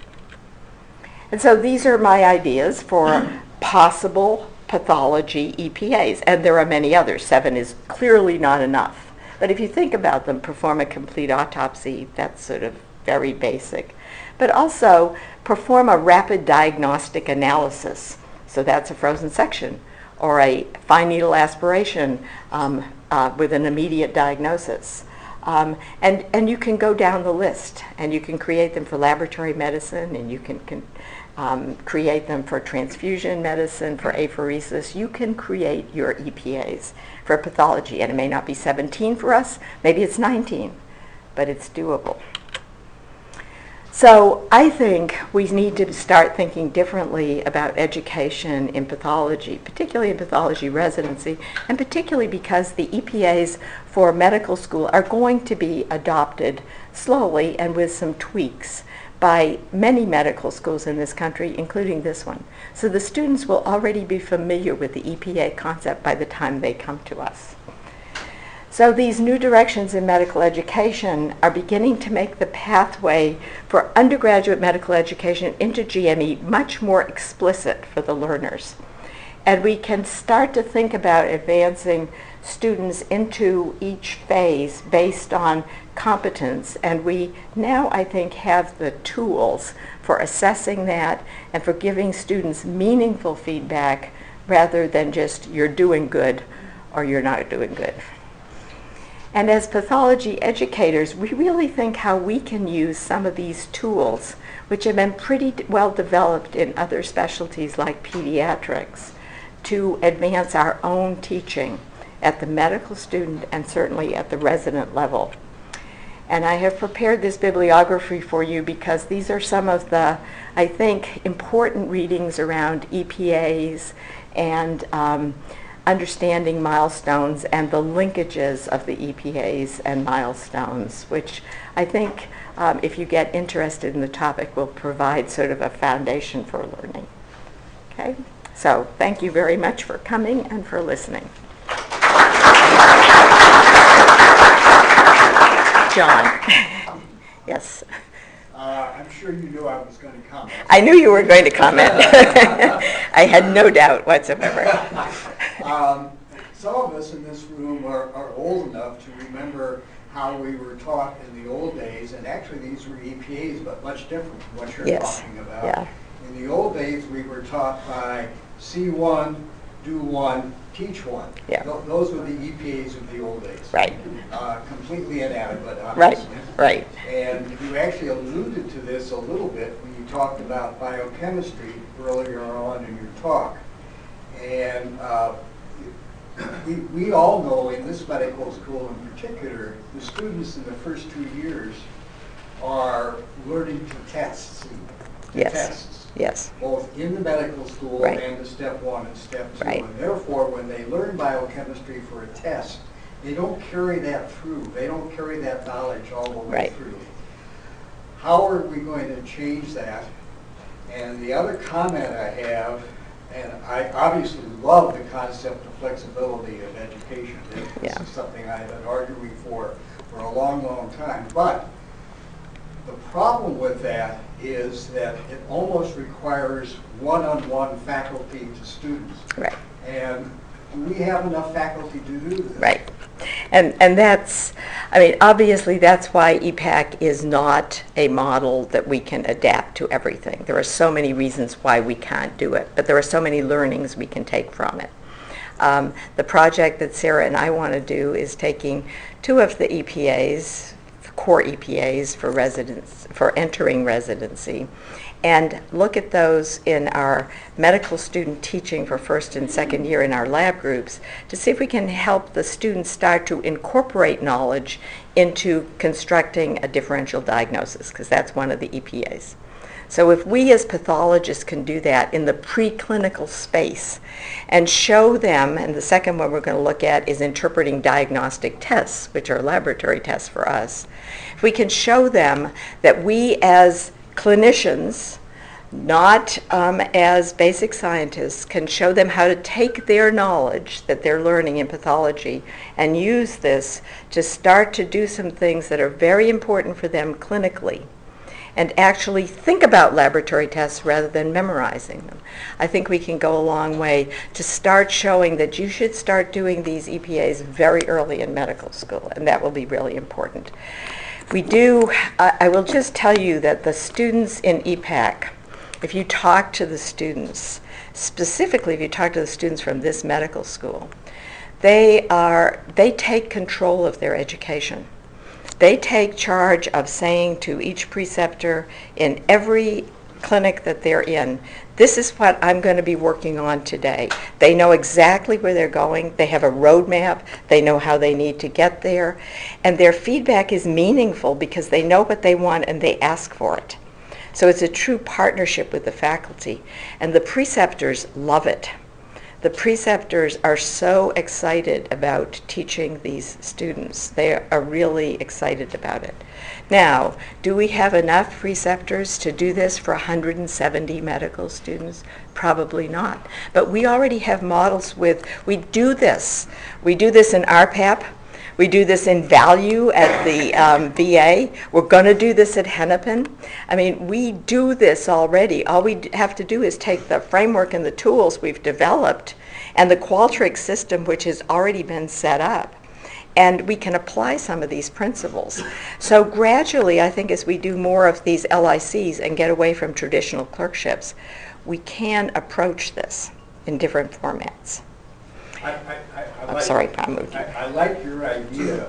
And so these are my ideas for possible pathology EPAs, and there are many others. 7 is clearly not enough. But if you think about them, perform a complete autopsy, that's sort of very basic. But also perform a rapid diagnostic analysis. So that's a frozen section or a fine needle aspiration with an immediate diagnosis. And you can go down the list, and you can create them for laboratory medicine, and you can create them for transfusion medicine, for apheresis. You can create your EPAs for pathology, and it may not be 17 for us, maybe it's 19, but it's doable. So I think we need to start thinking differently about education in pathology, particularly in pathology residency, and particularly because the EPAs for medical school are going to be adopted slowly and with some tweaks by many medical schools in this country, including this one. So the students will already be familiar with the EPA concept by the time they come to us. So these new directions in medical education are beginning to make the pathway for undergraduate medical education into GME much more explicit for the learners. And we can start to think about advancing students into each phase based on competence. And we now, I think, have the tools for assessing that and for giving students meaningful feedback rather than just you're doing good or you're not doing good. And as pathology educators, we really think how we can use some of these tools, which have been pretty well developed in other specialties like pediatrics, to advance our own teaching at the medical student and certainly at the resident level. And I have prepared this bibliography for you because these are some of the, I think, important readings around EPAs and understanding milestones and the linkages of the EPAs and milestones, which I think if you get interested in the topic will provide sort of a foundation for learning. Okay, so thank you very much for coming and for listening. John. Yes. I'm sure you knew I was going to comment. I knew you were going to comment. I had no doubt whatsoever. Some of us in this room are old enough to remember how we were taught in the old days, and actually these were EPAs, but much different from what you're talking about. Yeah. In the old days, we were taught by see one, do one, teach one. Yeah. Those were the EPAs of the old days. Right. Completely inadequate, obviously. Right. And you actually alluded to this a little bit when you talked about biochemistry earlier on in your talk. And we all know in this medical school in particular, the students in the first 2 years are learning to test. Yes. Tests. Yes. Both in the medical school Right. and the step 1 and step 2. Right. And therefore, when they learn biochemistry for a test, they don't carry that through. They don't carry that knowledge all the way Right. through. How are we going to change that? And the other comment I have, and I obviously love the concept of flexibility of education. This is something I've been arguing for a long, long time. But the problem with that is that it almost requires one-on-one faculty to students. Right. And do we have enough faculty to do this? Right. And that's, I mean, obviously that's why EPAC is not a model that we can adapt to everything. There are so many reasons why we can't do it, but there are so many learnings we can take from it. The project that Sarah and I want to do is taking 2 of the EPAs, core EPAs for residents, for entering residency, and look at those in our medical student teaching for first and second year in our lab groups to see if we can help the students start to incorporate knowledge into constructing a differential diagnosis, because that's one of the EPAs. So if we as pathologists can do that in the preclinical space and show them, and the second one we're going to look at is interpreting diagnostic tests, which are laboratory tests for us. If we can show them that we as clinicians, not as basic scientists, can show them how to take their knowledge that they're learning in pathology and use this to start to do some things that are very important for them clinically, and actually think about laboratory tests rather than memorizing them. I think we can go a long way to start showing that you should start doing these EPAs very early in medical school, and that will be really important. We do, I will just tell you that the students in EPAC, if you talk to the students, specifically if you talk to the students from this medical school, they take control of their education. They take charge of saying to each preceptor in every clinic that they're in, this is what I'm going to be working on today. They know exactly where they're going. They have a roadmap. They know how they need to get there. And their feedback is meaningful because they know what they want and they ask for it. So it's a true partnership with the faculty. And the preceptors love it. The preceptors are so excited about teaching these students. They are really excited about it. Now, do we have enough preceptors to do this for 170 medical students? Probably not. But we already have models we do this. We do this in RPAP. We do this in value at the VA. We're going to do this at Hennepin. I mean, we do this already. All we have to do is take the framework and the tools we've developed and the Qualtrics system, which has already been set up, and we can apply some of these principles. So gradually, I think as we do more of these LICs and get away from traditional clerkships, we can approach this in different formats. I'm sorry, I moved you. I like your idea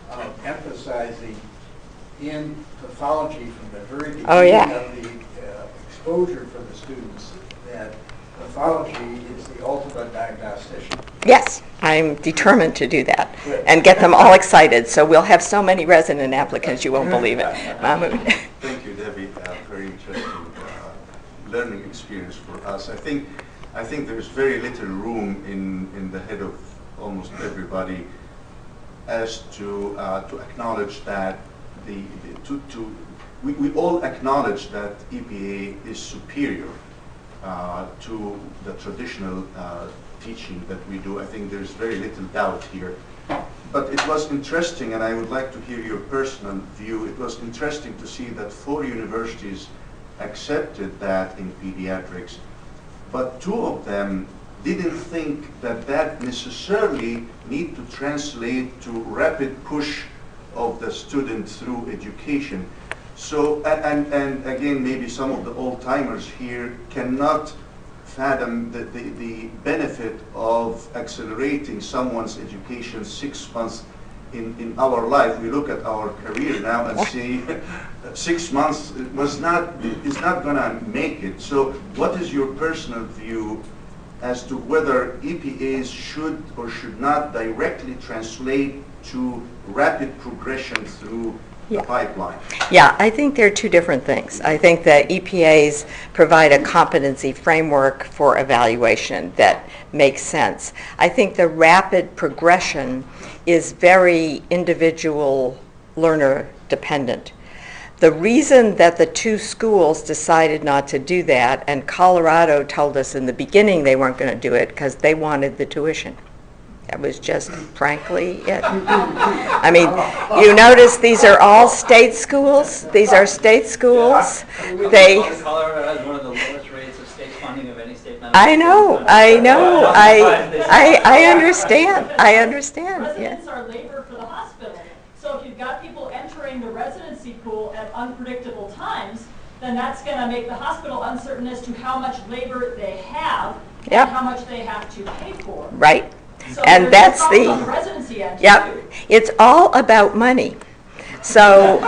of emphasizing in pathology from the very beginning of the exposure for the students that pathology is the ultimate diagnostician. Yes, I'm determined to do that and get them all excited. So we'll have so many resident applicants you won't believe it. Mahmoud. Thank you, Debbie. Very interesting learning experience for us. I think there's very little room in the head of almost everybody as to acknowledge that we all acknowledge that EPA is superior to the traditional teaching that we do. I think there's very little doubt here. But it was interesting, and I would like to hear your personal view. It was interesting to see that 4 universities accepted that in pediatrics, but 2 of them didn't think that that necessarily need to translate to rapid push of the student through education. So, and again, maybe some of the old-timers here cannot fathom the benefit of accelerating someone's education 6 months in our life. We look at our career now and see 6 months is not going to make it. So what is your personal view as to whether EPAs should or should not directly translate to rapid progression through the pipeline? Yeah, I think they're 2 different things. I think that EPAs provide a competency framework for evaluation that makes sense. I think the rapid progression is very individual learner dependent. The reason that the 2 schools decided not to do that, and Colorado told us in the beginning they weren't going to do it because they wanted the tuition. That was just, frankly, it. I mean, you notice these are all state schools. These are state schools. Colorado has one of the lowest rates of state funding of any state. I know. I understand. I understand. Residents are labor for the hospital. So if you've got people entering the residency pool at unpredictable times, then that's going to make the hospital uncertain as to how much labor they have and how much they have to pay for. Right. So and that's on the residency end. Yep. It's all about money. So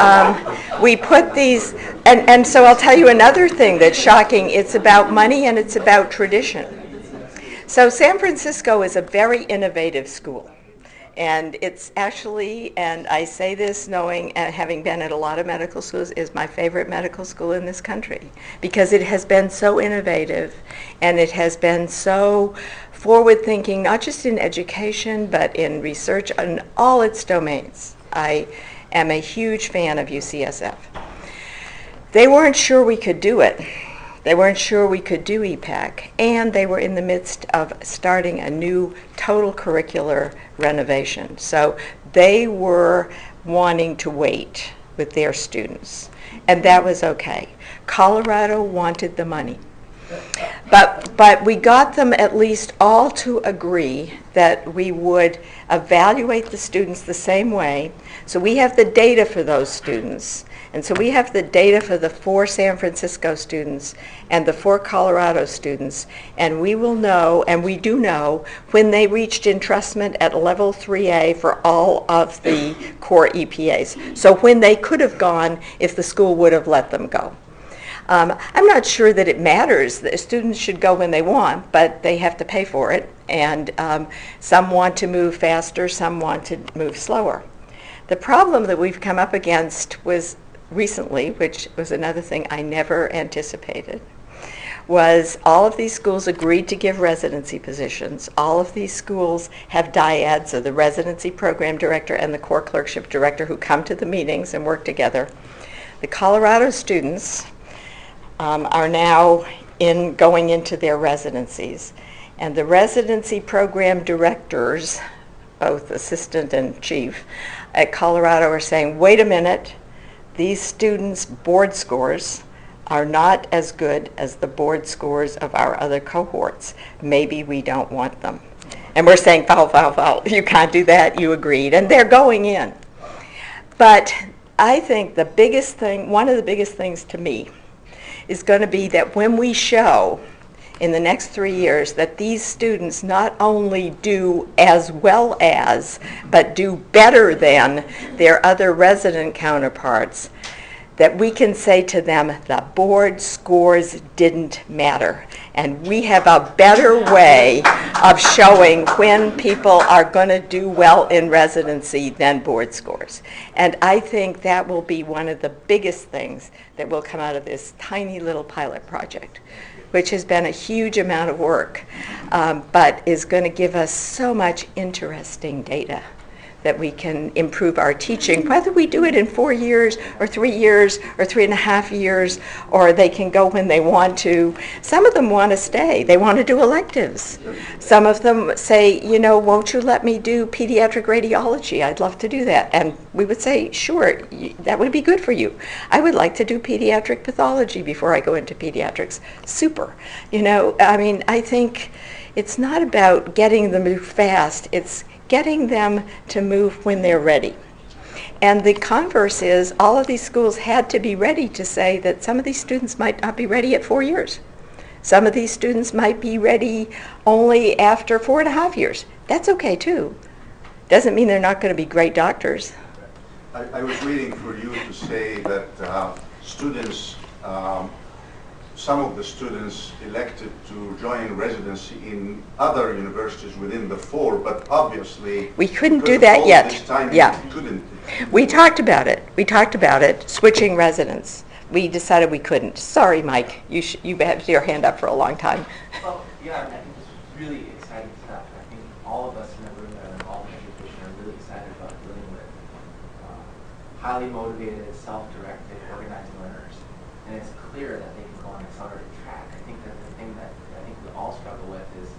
we put these, and so I'll tell you another thing that's shocking. It's about money and it's about tradition. So San Francisco is a very innovative school. And it's actually, and I say this knowing and having been at a lot of medical schools, is my favorite medical school in this country because it has been so innovative and it has been so forward-thinking, not just in education, but in research in all its domains. I am a huge fan of UCSF. They weren't sure we could do it. They weren't sure we could do EPAC, and they were in the midst of starting a new total curricular renovation. So they were wanting to wait with their students, and that was okay. Colorado wanted the money. But we got them at least all to agree that we would evaluate the students the same way. So we have the data for those students. And so we have the data for the 4 San Francisco students and the 4 Colorado students. And we will know, and we do know, when they reached entrustment at level 3A for all of the core EPAs. So when they could have gone if the school would have let them go. I'm not sure that it matters. The students should go when they want, but they have to pay for it. And some want to move faster, some want to move slower. The problem that we've come up against was recently, which was another thing I never anticipated, was all of these schools agreed to give residency positions. All of these schools have dyads, so the residency program director and the core clerkship director, who come to the meetings and work together. The Colorado students are now going into their residencies, and the residency program directors, both assistant and chief, at Colorado are saying, wait a minute, these students' board scores are not as good as the board scores of our other cohorts. Maybe we don't want them. And we're saying, foul, you can't do that, you agreed, and they're going in. But I think the biggest thing, one of the biggest things to me, is going to be that when we show in the next 3 years that these students not only do as well as, but do better than their other resident counterparts, that we can say to them, the board scores didn't matter. And we have a better way of showing when people are going to do well in residency than board scores. And I think that will be one of the biggest things that will come out of this tiny little pilot project, which has been a huge amount of work, but is going to give us so much interesting data that we can improve our teaching, whether we do it in 4 years or 3 years or 3.5 years, or they can go when they want to. Some of them want to stay. They want to do electives. Some of them say, you know, won't you let me do pediatric radiology? I'd love to do that. And we would say, sure, that would be good for you. I would like to do pediatric pathology before I go into pediatrics. Super. You know, I mean, I think it's not about getting them to move fast. It's getting them to move when they're ready. And the converse is all of these schools had to be ready to say that some of these students might not be ready at 4 years. Some of these students might be ready only after 4.5 years. That's okay too. Doesn't mean they're not going to be great doctors. I was waiting for you to say that students, some of the students elected to join residency in other universities within the 4, but obviously we couldn't do that yet. Yeah, couldn't. We talked about it, switching residents. We decided we couldn't. Sorry, Mike, you had your hand up for a long time. Well, yeah, I think this is really exciting stuff. I think all of us in the room that are involved in education are really excited about dealing with highly motivated, self-directed, organizing learners. And it's clear that they can go on an accelerated track. I think that the thing that I think we all struggle with is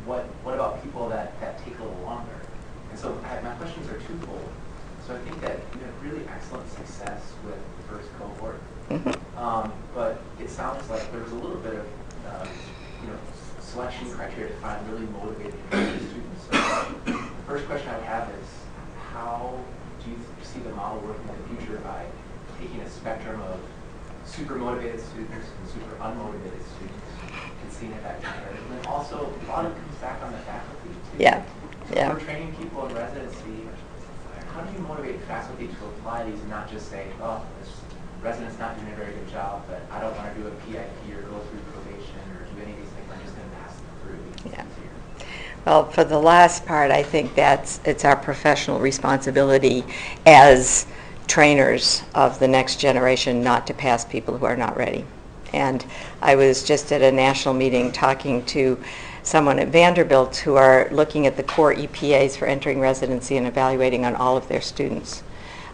what about people that take a little longer? And so my questions are twofold. So I think that you have really excellent success with the first cohort, but it sounds like there was a little bit of selection criteria to find really motivated students. So the first question I would have is, how do you see the model working in the future by taking a spectrum of super motivated students and super unmotivated students and seeing if that compares? And then also, a lot of it comes back on the faculty too. Yeah. So Yeah. we're training people in residency. How do you motivate faculty to apply these and not just say, oh, this resident's not doing a very good job, but I don't want to do a PIP or go through probation or do any of these things. I'm just going to pass them through. Yeah. Well, for the last part, I think it's our professional responsibility as trainers of the next generation not to pass people who are not ready. And I was just at a national meeting talking to someone at Vanderbilt who are looking at the core EPAs for entering residency and evaluating on all of their students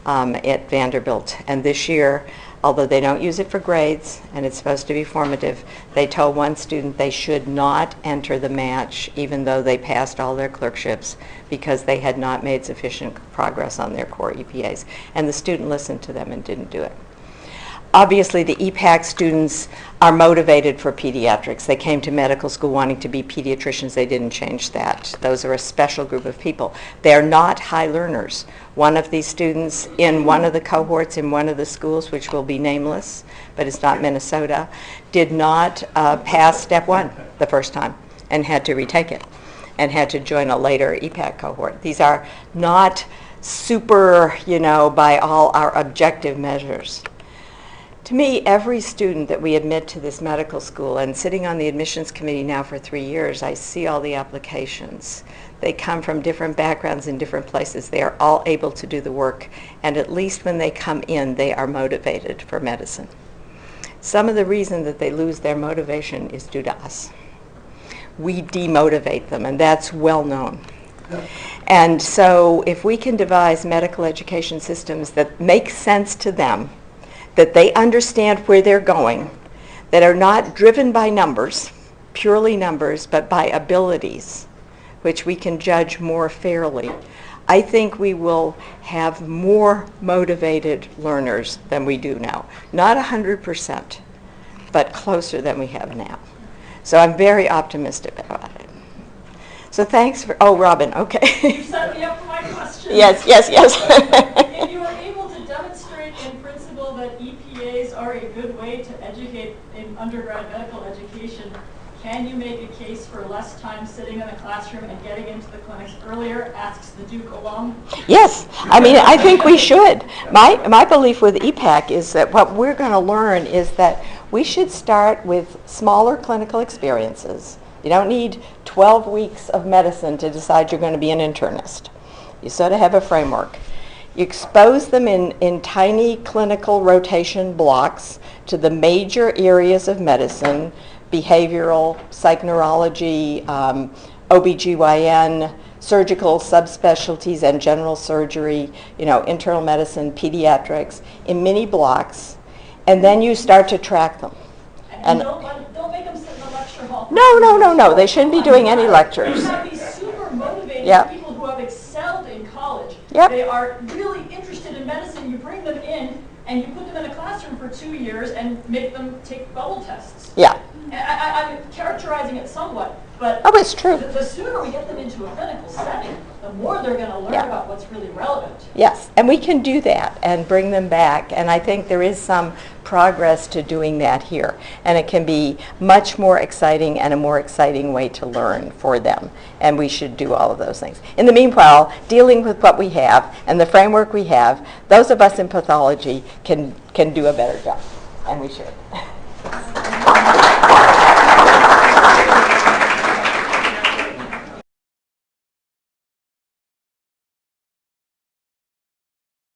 at Vanderbilt. And this year, although they don't use it for grades and it's supposed to be formative, they told one student they should not enter the match even though they passed all their clerkships because they had not made sufficient progress on their core EPAs. And the student listened to them and didn't do it. Obviously, the EPAC students are motivated for pediatrics. They came to medical school wanting to be pediatricians. They didn't change that. Those are a special group of people. They're not high learners. One of these students in one of the cohorts in one of the schools, which will be nameless, but it's not Minnesota, did not pass step 1 the first time and had to retake it and had to join a later EPAC cohort. These are not super, by all our objective measures. To me, every student that we admit to this medical school, and sitting on the admissions committee now for 3 years, I see all the applications. They come from different backgrounds in different places. They are all able to do the work, and at least when they come in, they are motivated for medicine. Some of the reason that they lose their motivation is due to us. We demotivate them, and that's well known. And so if we can devise medical education systems that make sense to them, that they understand where they're going, that are not driven by numbers, purely numbers, but by abilities, which we can judge more fairly, I think we will have more motivated learners than we do now. Not 100%, but closer than we have now. So I'm very optimistic about it. So thanks for, oh, Robin, okay. You set me up for my question. Yes. If you are able to demonstrate in principle that EPAs are a good way to educate in undergrad medical education, can you make a case for less time sitting in the classroom and getting into the clinics earlier, asks the Duke alum? Yes, I mean, I think we should. My belief with EPAC is that what we're going to learn is that we should start with smaller clinical experiences. You don't need 12 weeks of medicine to decide you're going to be an internist. You sort of have a framework. You expose them in tiny clinical rotation blocks to the major areas of medicine: behavioral, psych neurology, OBGYN, surgical subspecialties and general surgery, internal medicine, pediatrics, in mini blocks, and then you start to track them. And don't make them sit in the lecture hall. No. They shouldn't be doing any lectures. You have these super motivated people who have excelled in college. Yep. They are really interested in medicine. You bring them in and you put them in a classroom for 2 years and make them take bubble tests. Yeah. I'm characterizing it somewhat, but Oh, it's true. the sooner we get them into a clinical setting, the more they're going to learn about what's really relevant. Yes, and we can do that and bring them back, and I think there is some progress to doing that here, and it can be much more exciting and a more exciting way to learn for them, and we should do all of those things. In the meanwhile, dealing with what we have and the framework we have, those of us in pathology can do a better job, and we should.